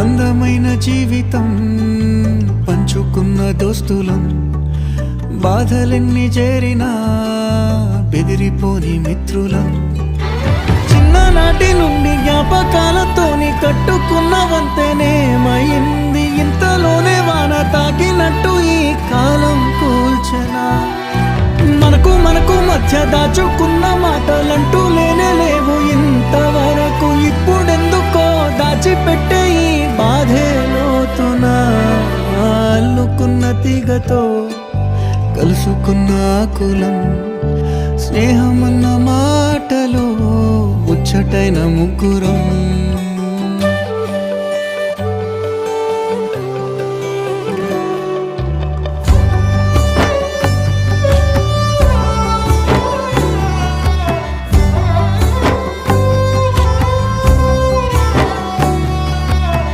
అందమైన జీవితం పంచుకున్న దోస్తులం, బాధలెన్ని చేరినా బెదిరిపోని మిత్రులం. చిన్ననాటి నుండి జ్ఞాపకాలతోని కట్టుకున్న వంతెనేమైంది, ఇంతలోనే వాన తాకినట్టు ఈ కాలం కూల్చనా. మనకు మధ్య దాచుకున్న మాటలంటూ లేనే లేవు ఇంతవరకు, ఇప్పుడెందుకో దాచిపెట్టే ఈ బాధే లోతున. అల్లుకున్న తీగతో కలుసుకున్న కులం, స్నేహమన్న మాటలో ముచ్చటైన ముగ్గురం.